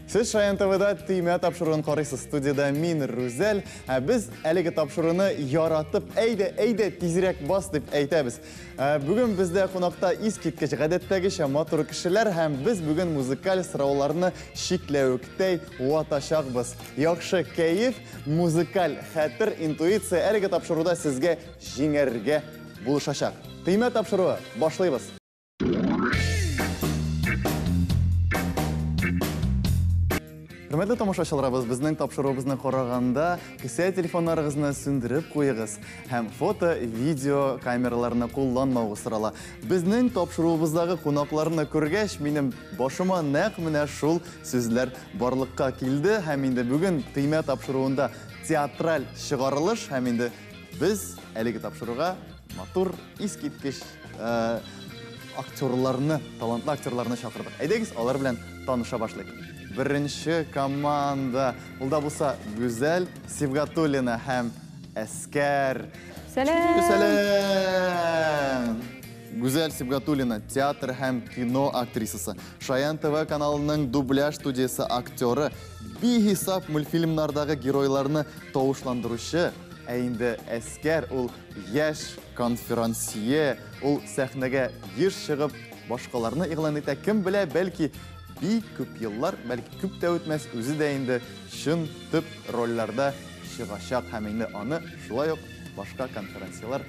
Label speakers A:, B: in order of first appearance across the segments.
A: Сіз Шаян ТВ'да түйме тапшыруын қарайсыз. Студияда мен Рузел. Біз әлігі тапшыруыны яратып, әйді тезірек бас деп әйтәбіз. Бүгін бізде қонақта искеткіш ғәдеттәгіше матур кішілер, һәм біз бүгін музыкаль сұрауларыны шикләуіктей уаташақбыз. Яқшы кәйіф, музыкаль хәтір, интуиция әлігі тапшыруда сізге жеңерге бұлышашақ. Түйме тапшыруы башлайбыз. Hürmetli тамашачыларыбыз, біздің тапшыруыбызны қарағанда кесе телефонларыңызны сөндіріп қойыңыз. Һәм фото, видео камераларны қолданмауы сұрала. Біздің тапшыруыбыздағы қонақларны көргәч, менің башыма нәқ менә шул сүзләр барлыққа келді. Һәм инде бүгін түйме тапшыруында театраль шығарылыш. Һәм инде біз әлеге тапшыруға матур, искиткіш актерларны, талантлы актерларны шақырдық. Әйдегіз, алар белән таныша башлайық. Бірінші команда. Бұлда бұлса Гүзәл Сибгатуллина һәм Әскер.
B: Сәлем!
A: Сәлем! Гүзәл Сибгатуллина театр һәм кино актрисасы. Шаян ТВ каналының дубляж студиясы актеры. Бихисап мультфильмнардағы геройларны тауышландырушы. Әйінді Әскер, ул яш конферансие, ул сәхнәгә еш шығып, башқаларны иғлан итә. Кім білә, бәлки бик күп еллар, бәлки күп тә үтмәс, үзе дә инде шын төп рольләрдә чыгачак һәм инде аны шулай ук башка конференциялар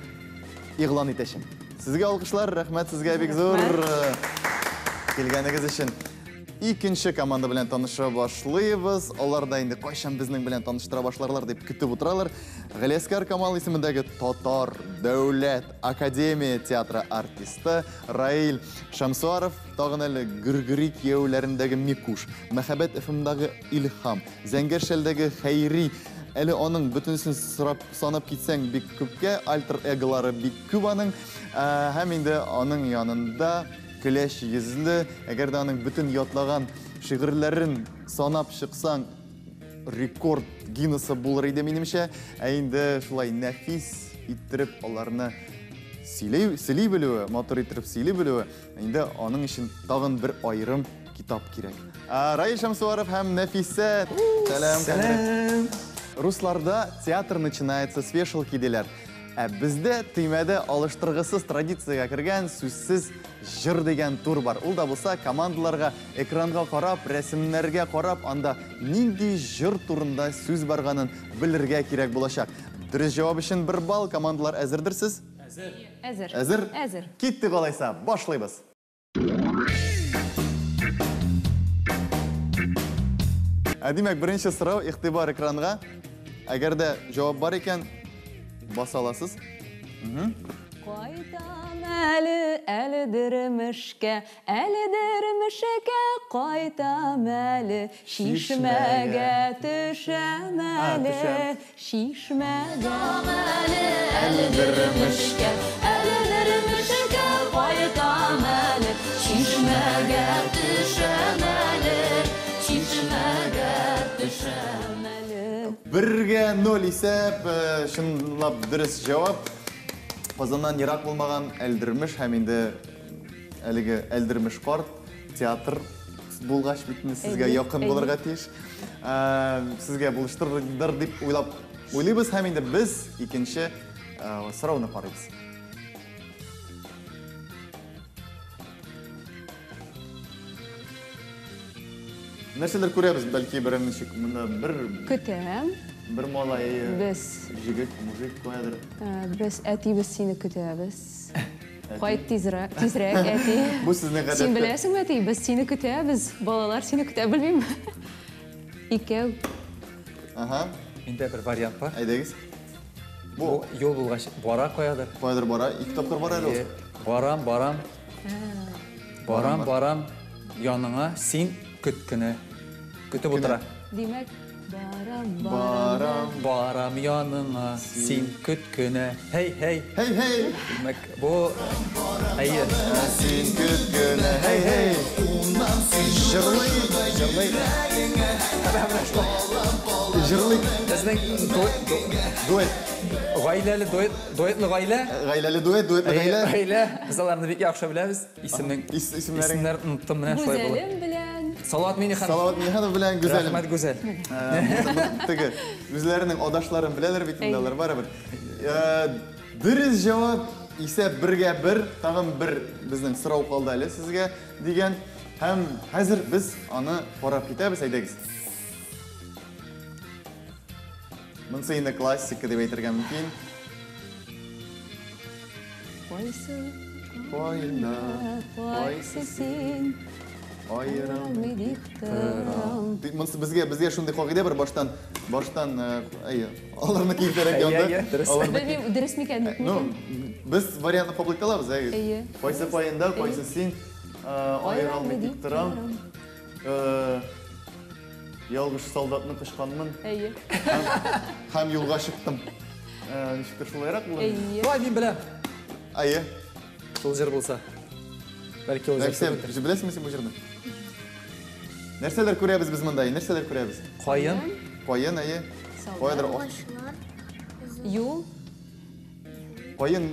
A: иғлан итәчәк. Сезгә алкышлар, рәхмәт сезгә бик зур килгәнегез өчен. Икенче команда белән таныша башлыйбыз. Алар да инде кайчан безнең белән таныштыра башларлар дип көтеп утыралар. Галиәскәр Камал исемендәге Татар Дәүләт Академия театры артисты Раил Шамсуаров, тагын әле Гыргыри кияүләрендәге Микуш, Мәхәббәт ифемдәге Илһам, Зәңгәршәлдәге Хәйри, әле аның бөтенсен санап китсәң бик күпкә, альтер эголары бик күп аның, һәм инде аның янында Көләш йөзле, әгәр дә аның бүтін ятлаган шигырьләрен санап чыксаң, рекорд Гиннесы булыр иде минемчә. Инде шулай нәфис иттереп аларны сөйли белүе, матур иттереп сөйли белүе, инде аның өчен тагын бер айрым китап кирәк. Раил Шамсуаров һәм Нәфисә. Сәлам. Русларда театр начинается с вешалки диләр. Бізде түймәді алыштырғысыз традицияға кірген сүзсіз жыр деген тур бар. Ул да болса командаларға экранға қарап, рәсімлерге қарап, анда нинди жыр турында сүз барғанын білірге керек болашақ. Дұрыс жауап үшін 1 балл, командалар әзірдірсіз? Әзір. Кетті қалайса, башлайбыз. Демәк, бірінші сұрау иқтибар экранға. Әгер де жауап бар екен, баса аласыз.
B: Қайтам әлідірмішке, қайтам әлі, шишмәге түшәм әлі, шишмәге әлідірмішке, қайтам әлі, шишмәге түшәм әлі, шишмәге түшәм әлі.
A: 1-0 исәп, шынлап дұрыс жауап. Қазаннан ерақ болмаған әлдірміш, һәм инде әлігі әлдірміш қарт, театр болғаш бітіні сізге яқын болырға тиеш. Сізге бұлыштырдыр деп ойлайбыз, һәм инде біз екінші сұрауны қарайбыз. Нәрселер көреміз, бәлки біріміншік, бір
B: Күтәм.
A: Бір малайы,
B: Біз.
A: жігіт, мужик қойадыр.
B: Біз әтейбіз сені күтәбіз. Қайт тезірек, әтей.
A: Бұл сіздің ғадетті.
B: Сен білесің бі әтей? Біз сені күтәбіз. Балалар сені күтәб, білмейм. Икеу.
C: Менде бір вариант бар.
A: Әйдегіз.
C: Бұл ел болғаш бара қоядыр.
A: Қойадыр бара, 2 тапқыр бар әлі осы.
C: Барам, яныңа сен күткіні. Күтіп отыра.
B: Демек, барам
C: яныңа сен күткіні. Хей. Демек, бұл әйе.
A: Сен күткіні, хей. Жырлай. Дуэт.
C: Ғайләлі дуэтлі ғайлә.
A: Ғайләлі дуэтлі ғайлә.
C: Ғайлә. Біз аларны бек яқшы білеміз. Исімдерін ұмыттым міне шылай болы.
B: Гүзәлім білән
C: Салават Минихан.
A: Салават Миниханов белән Гүзәлем.
C: Рәхмәт Гүзәл.
A: Теге үзләренең адашларын беләләр бит инде барыбер. Дөрес җавап исә 1-1, тагын бер безнең сорау калды әле сезгә дигән. Һәм хәзер без аны карап китәбез, әйдәгез. Монысы инде классика дип әйтергә мөмкин. Кайда, кайсы син, айрылмый дип торам. Безгә шундый кагыйдә бер баштан, аларны китерәк янда.
B: Белмим, дөрес микән?
A: Ну, без вариантны кабул итәбез, әйе. Кайсы кайында, кайсы син, айрылмый дип торам. Ялгыш солдатны кышканмын.
B: Әйе.
A: Һәм юлга чыктым. Ничектер шулайрак булды?
B: Әйе.
C: Вай, мин беләм.
A: Әйе.
C: Шул җыр булса. Бәлки ул
A: Нәрсә,
C: җыр.
A: беләсезме син бу җырны? Нәрсәләр күрәбез без монда? Нәрсәләр күрәбез?
C: Кайын.
A: Кайын, әйе. Кайдыр
B: Юл.
A: Кайын.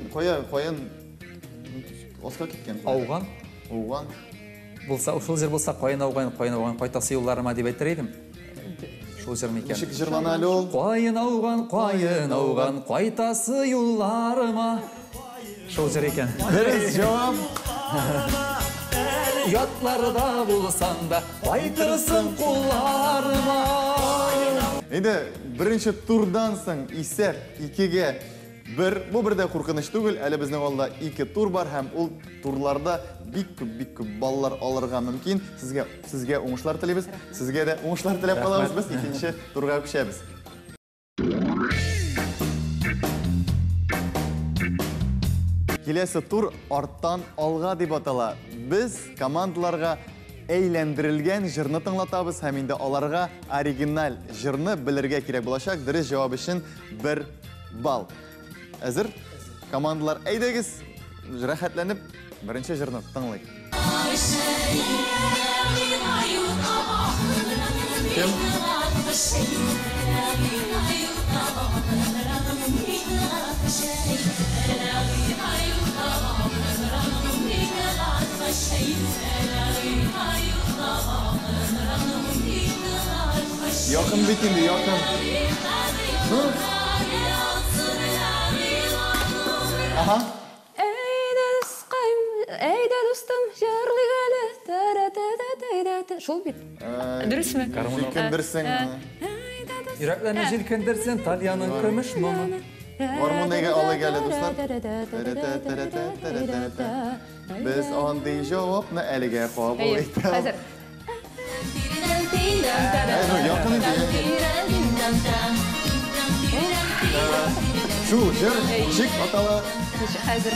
A: Оска киткән.
C: Ауган.
A: Ауган.
C: Булса, шул җыр булса, кайын ауган, кайтасы юлларыма дип әйтер идем. Шул җыр микән?
A: Ничек җырлана әле ул?
C: Кайын ауган, кайтасы юлларыма. Шул җыр икән.
A: Дөрес җавап.
C: Ятларда булсаң да, кайтырсың кулларыма.
A: Инде беренче турдан соң исәп 2-1. Бу бердә куркыныч түгел, әле безнең алда 2 тур бар һәм ул турларда бик күп баллар алырга мөмкин. Сезгә уңышлар телибез. Сезгә дә уңышлар теләп калабыз. Без икенче турга күчәбез. Киләсе тур арттан алга дип атала. Без командаларга әйләндерелгән җырны тыңлатабыз һәм инде аларга оригиналь җырны белергә кирәк булачак. Дөрес җавап өчен 1 балл. Әзер? Командалар, әйдәгез, рәхәтләнеп, беренче җырны тыңлыйк. Кем? Якын бит инде, якын. Aha.
B: Әйдә дустым, җырлыйк әле. Шул бит. Дөресме?
A: Җилкендерсең.
C: Йөрәкләрне җилкендерсен, Талияның көмеш моңы.
A: Гармонияга алыйк әле, дуслар. Без андый җавапны әлегә кабул итәбез.
B: Хәзер.
A: Якын инде. Шу, җыр, чик атала.
B: Хәзер.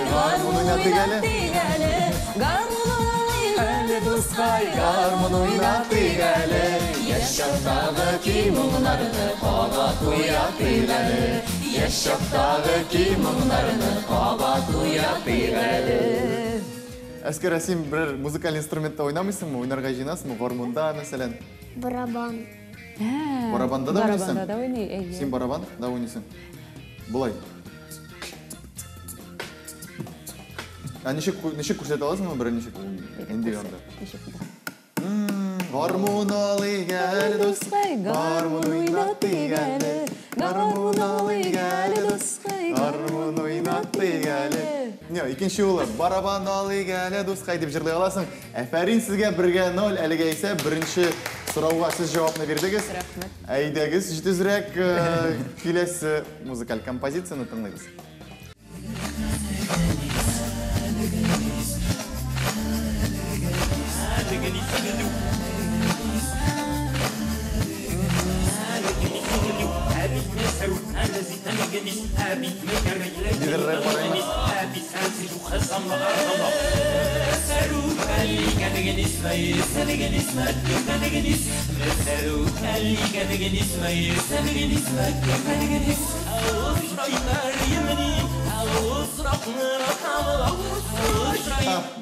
A: Гармон уйнатыйк әле. Гармон уйнатыйк әле. Яшьчактагы кимуңнарны кабат уятыйк әле. Яшьчактагы кимуңнарны кабат уятыйк әле. Әскәр Рәсим, бер музыкаль инструментта уйнамыйсыңмы? Уйнарга җыйнасыңмы? Гармонда, мәсәлән.
D: Барабан.
A: Барабанда да уйнайсың?
B: Барабанда да уйный, әйе.
A: Син барабан да уйнайсың. Булай. Ничек күрсәтә аласыңмы бер ничек инде янда? Гармон алыйк әле дускай, гармон уйнатыйк әле. Гармон алыйк әле дускай, гармон уйнатыйк әле. Икенче юлы барабан алыйк әле дускай дип җырлый аласың. Әфәрин сезгә 1-0, әлегә исә беренче сорауга сез җавапны бирдегез.
B: Рәхмәт.
A: Әйдәгез, җитезрәк киләсе музыкаль композицияны тыңлыйбыз.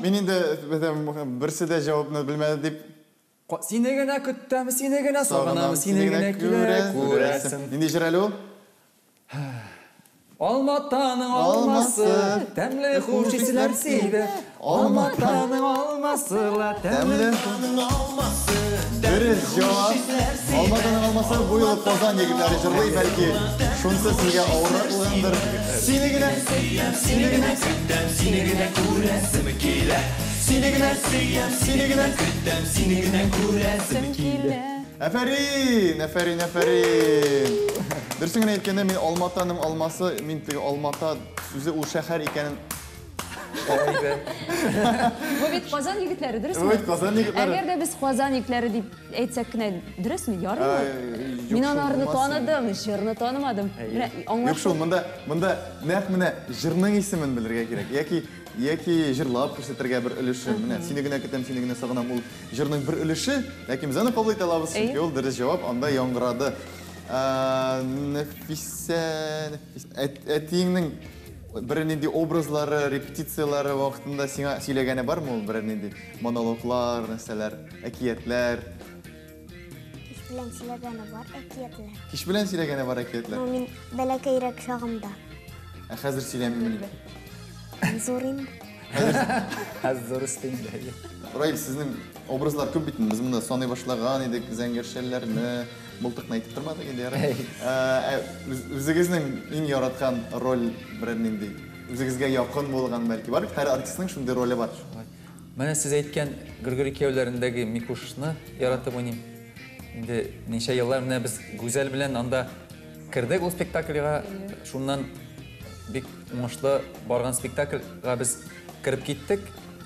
A: Мен инде берсе дә җавапны белмәде дип
C: Сине генә көттәм, сине генә сагынам, сине генә күрәсем.
A: Нинди җыр әле ул?
C: Алматаның алмасы, тәмле хуш исләр сибә. Алматаның алмасы, тәмле
A: Дөрес җавап. Алматаның алмасы бу ел Казан егетләре җырлый, бәлки шунсы сезгә авыррак булгандыр. Сине генә күрәсем килә. Сине генә
B: Сім келі.
A: Әфәрин. Дөресен генә әйткәндә, мин Алматаның алмасы, мин теге Алмата сүзе ул шәһәр икәнен.
B: Bu bit Qozon yigitlari, durustmi?
A: Evet, Qozon yigitlari.
B: Agarda biz Qozon yigitlari deb aytsakgina, durustmi? Yorimi? Men ularni tanidim, she'rni tanimadim.
A: Yok şu, bunda naq менә җырның исемен белергә кирәк. Яки җырлап күрсәтергә бер өлеше. Менә сине генә көтәм, сине генә сагынам, ул җырның бер өлеше, ләкин без аны кабул итә алабыз. Чөнки ул дөрес җавап, анда яңгырады. Нәфисә, әтиеңнең бер нинди образлары, репетициялары вакытында сиңа сөйләгәне бармы ул бер нинди монологлар, нәрсәләр, әкиятләр?
D: Белән сөйләгәне бар, әкиятләр.
A: Киш белән сөйләгәне бар әкиятләр.
D: Мин бәләкәйрәк чагымда.
A: Хәзер сөйләмим.
D: Зур инде.
C: Хәзер өстендә.
A: Раил, сезнең образлар күп бит. Без монда саный башлаган идек, зәңгәршәлләрне, мылтыкны әйтеп тормадык инде яра. Үзегезнең иң яраткан роль бер нинди? Үзегезгә якын булган бәлки бар. Һәр артистның шундый роле бар.
C: Менә сез әйткән Гыргыр икәүләрендәге Микушны яратып уйныйм. Инде ничә еллар менә без Гүзәл белән анда кирдек ул спектакльгә. Шуннан бик уңышлы барган спектакльгә без кирип киттек.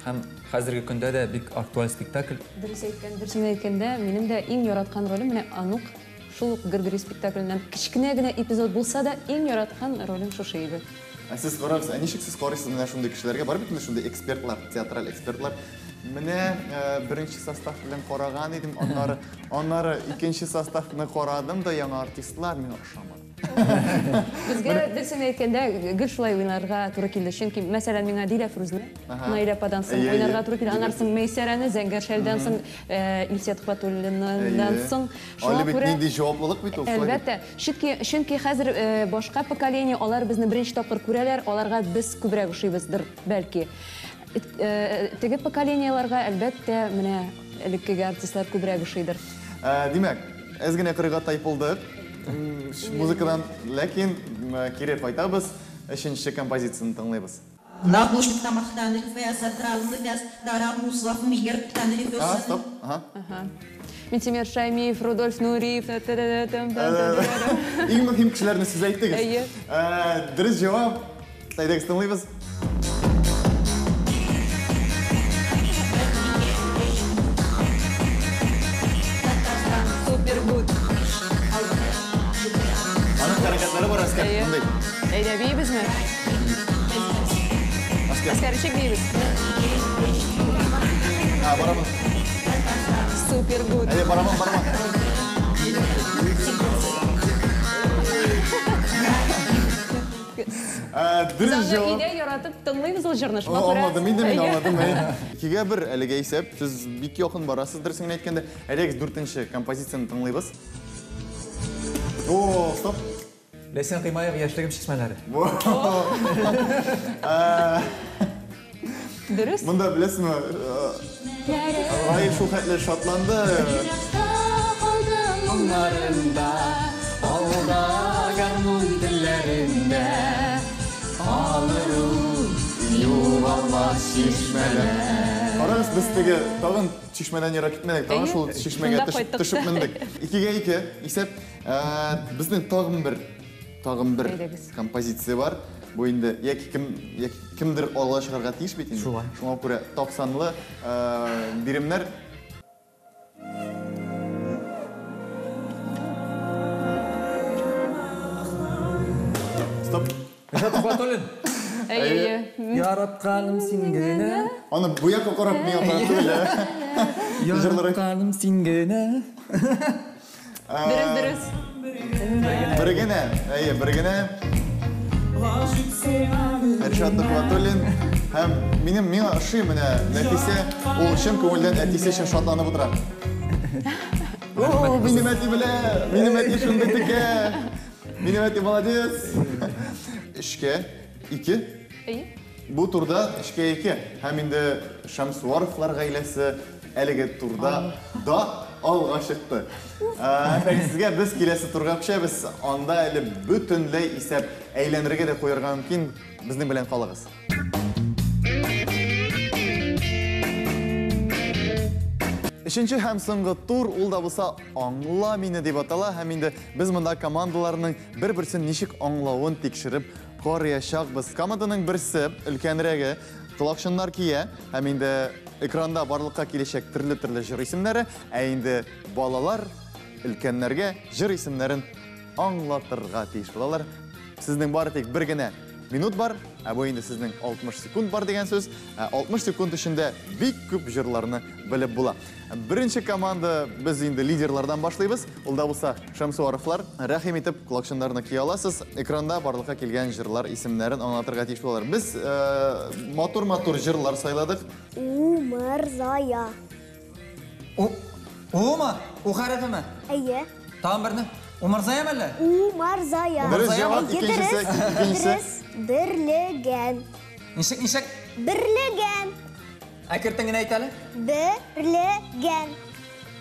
C: Һәм хәзерге көндә дә бик актуаль спектакль.
B: Дөресен әйткәндә, минем дә иң яраткан ролем менә Анук. Шул Гыргыр спектакльнән кичкенә генә эпизод булса да, иң яраткан ролем шушы иде.
A: Сез карагыз, ничек сез карыйсыз менә шундый кешеләргә? Бар бит инде шундый экспертлар, театраль экспертлар. Менә беренче состав белән караган идем, аннары икенче составны карадым да, яңа артистлар миңа ошамады.
B: Безгә дөресен әйткәндә, гел шулай уйнарга туры килде. Чөнки мәсәлән, миңа Дилә Фрузны, Наилә Падан соң уйнарга туры килде. Аннан соң Мәйсәрәне, Зәңгәршәлдән соң Илсет Хватуллиннан соң.
A: Шуңа күрә нинди җаваплылык бит ул.
B: Әлбәттә, чөнки хәзер башка поколение, алар безне беренче тапкыр күрәләр, аларга без күбрәк ошыйбыздыр, бәлки. Теге поколениеларга әлбәттә менә элеккеге артистлар күбрәк ошыйдыр.
A: Димәк, әз генә кырыйга тайпылдык. Музыкадан, ләкин кире кайтабыз, өченче композицияны тыңлайбыз. Стоп.
B: Минтимер Шаймиев, Рудольф Нуриев.
A: Иң мөһим кешеләрне сез әйттегез. Дөрес җавап. Тайдагыз тыңлайбыз. Hareketleri var asker.
B: Eyleyebiliriz mi? Askerçik değiliz.
A: Baraman.
B: Super good.
A: Hadi baraman.
B: Zaten ideya yaratıp tınlayız o jırnış.
A: Olmadı, min anladım. İkiga bir әлеге исәп, siz бик якын барасыз, дөресен әйткәндә, әлегез 4нче композицияны тыңлыйбыз. Стоп.
C: Ләсен кыймаев яшьлегем чишмәләре.
B: Дөрес.
A: Монда беләсезме? Раил шул хәтле шатланды.
B: Onlarında, alda garmun dillerinde alırım yuvalmaz şişmeler.
A: Карагыз, без теге тагын чишмәдән ярак китмәдек, тагын шул чишмәгә төшеп мендек. 2-2 исәп, безнең тагын бер композиция бар. Бу инде кимдер алга чыгарга тиеш бит инде. Шуңа күрә 90-лы биремнәр. Стоп.
C: Илсет Хватуллин. Яратканым син генә.
A: Аны бу якка карап миңа карап түгел.
C: Яратканым син генә.
B: Дөрес.
A: Бер генә. Илсет Хватуллин һәм миңа ошый менә Нәфисә, ул чын күңелдән әтисе өчен шатланып утыра. Минем әти белә, минем әти шундый текә. Минем әти молодец. 3'ke 2.
B: Ие.
A: Bu turda 3'ke 2. Hem indi Şamsuarovlar gailesi әлеге turda da alğa çıktı. Sizge biz kelesi turga biz anda әлі bütünley isep eğlenirge de koyarga mümkün bizning bilen kalığız. Üçüncü hem soңғы тур ул да булса аңла мине дип атала. Һәм инде без монда командаларның бер-берсен ничек аңлавын тикшереп карыячакбыз. Команданың берсе өлкәнрәге колакчыннар кия, һәм инде экранда барлыкка киләчәк төрле җыр исемнәре, ә инде балалар өлкәннәргә җыр исемнәрен аңлатырга тиеш булалар. Сезнең бары тик бер генә минут бар, ә бу инде сезнең 60 секунд бар дигән сүз. 60 секунд эчендә бик күп җырларны белеп була. Беренче команда без инде лидерлардан башлыйбыз. Ул да булса Шамсуаровлар. Рәхим итеп колакчыннарны кия аласыз. Экранда барлыкка килгән җырлар исемнәрен аңлатырга тиеш булалар. Без матур җырлар сайладык.
D: Умырзая.
C: Ума, ухарәфеме?
D: Әйе.
C: Тагын берне. Умарзаям әллә?
D: Умырзая.
A: Дөрес җавап, икенчесе.
D: Берлеген.
C: Ничек?
D: Берлеген.
C: Әкертен генә әйт әле.
D: Берлеген.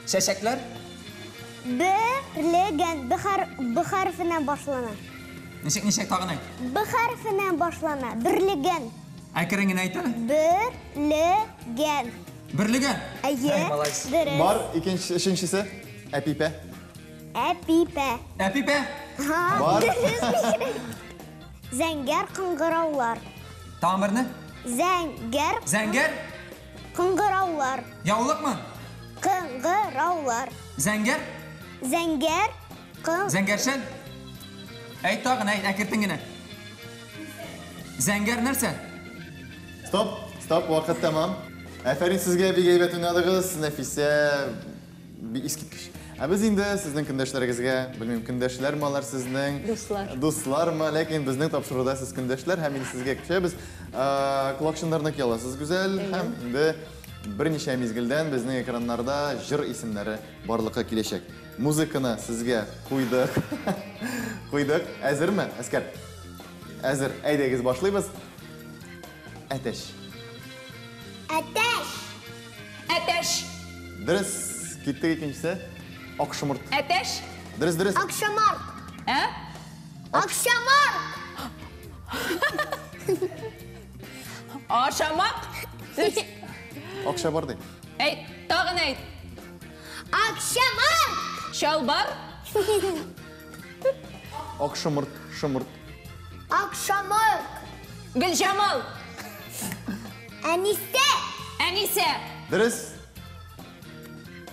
C: Чәчәкләр?
D: Берлеген. Б хәрфеннән башлана.
C: Ничек тагын әйт.
D: Б хәрфеннән башлана. Берлеген.
C: Әкерен генә әйт әле.
D: Берлеген.
C: Берлеген.
D: Әйе.
C: Молодец.
D: Дөрес.
A: Бар, өченчесе Әпипә.
D: Әпипә.
C: Әпипә.
A: Бар.
D: Зәңгәр кыңгыраулар.
C: Тагын берне.
D: Зәңгәр кыңгыраулар.
C: Яулыкмы?
D: Кыңгыраулар.
C: Зәңгәр? Зәңгәршән? Әйт тагын, әкертен генә. Зәңгәр нәрсә?
A: Стоп, вакыт тамам. Әфәрин сезгә бик әйбәт уйнадыгыз, Нәфисә бик искиткеч. Без инде сезнең көндәшләрегезгә, белмим, көндәшләрме алар сезнең? Дуслармы, ләкин безнең тапшыруда сез көндәшләр, һәм инде сезгә күчәбез. Колакчыннарны кияласыз гүзәл, һәм инде берничә мизгелдән безнең экраннарда җыр исемнәре барлыкка киләчәк. Музыканы сезгә куйдык. Әзерме, әскәр? Әзер. Әйдәгез башлыйбыз. Әтәш.
B: Әтәш.
A: Дөрес, киттек икенчесе. Акшамырт.
B: Әтәш.
A: Дөрес.
D: Акшамар.
B: Ә?
D: Акшамар.
B: Ашамак.
A: Акшабар ди.
B: Әйт, тагын әйт.
D: Акшамар.
B: Шалбар.
A: Акшамырт, шымырт.
D: Акшамар.
B: Гөлҗамал.
D: Әнисә.
A: Дөрес.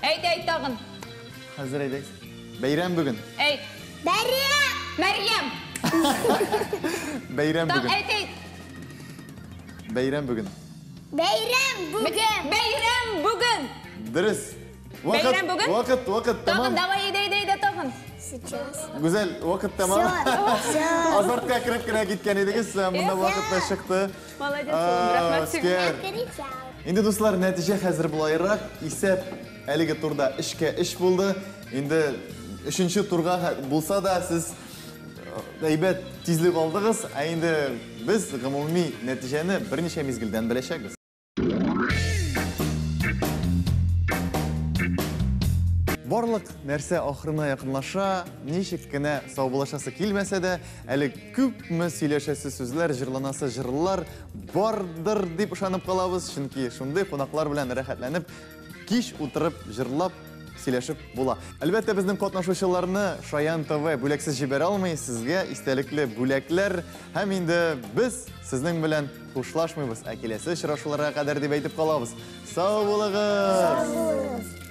B: Әйт тагын.
A: Хәзер әйдәгез. Бәйрәм бүген.
B: Әйт. Мәрьям.
A: Бәйрәм
B: Таг
A: бүген.
B: әйт.
A: Бәйрәм бүген.
B: Бәйрәм бүген.
A: Дөрес.
B: Бәйрәм бүген?
A: Вакыт,
B: Тагын
A: тамам.
B: давай әйдә тагын.
D: Сейчас.
A: Гүзәл, вакыт тамам.
D: Все.
A: Азартка кирип кенә киткән идегез, монда вакыт та чыкты.
B: Молодец, рәхмәт сезгә.
A: Инде дуслар, нәтиҗә хәзер булайрак. Исәп әлеге турда 3-ке 3 булды. Инде 3нче турга булса да сез әйбәт тизлек алдыгыз. Ә инде без гомуми нәтиҗәне берничә мизгелдән беләчәкбез. Барлык нәрсә ахырына якынлаша, ничек кенә саубулашасы килмәсә дә, әле күпме сөйләшәсе сүзләр, җырланасы җырлар бардыр дип ышанып калабыз, чөнки шундый кунаклар белән рәхәтләнеп, кич утырып җырлап сөйләшеп була. Әлбәттә, безнең катнашучыларны Шаян ТВ бүләксез җибәрә алмый, сезгә истәлекле бүләкләр, һәм инде без сезнең белән хушлашмыйбыз, ә киләсе очрашуларга кадәр дип әйтеп калабыз. Сау булыгыз!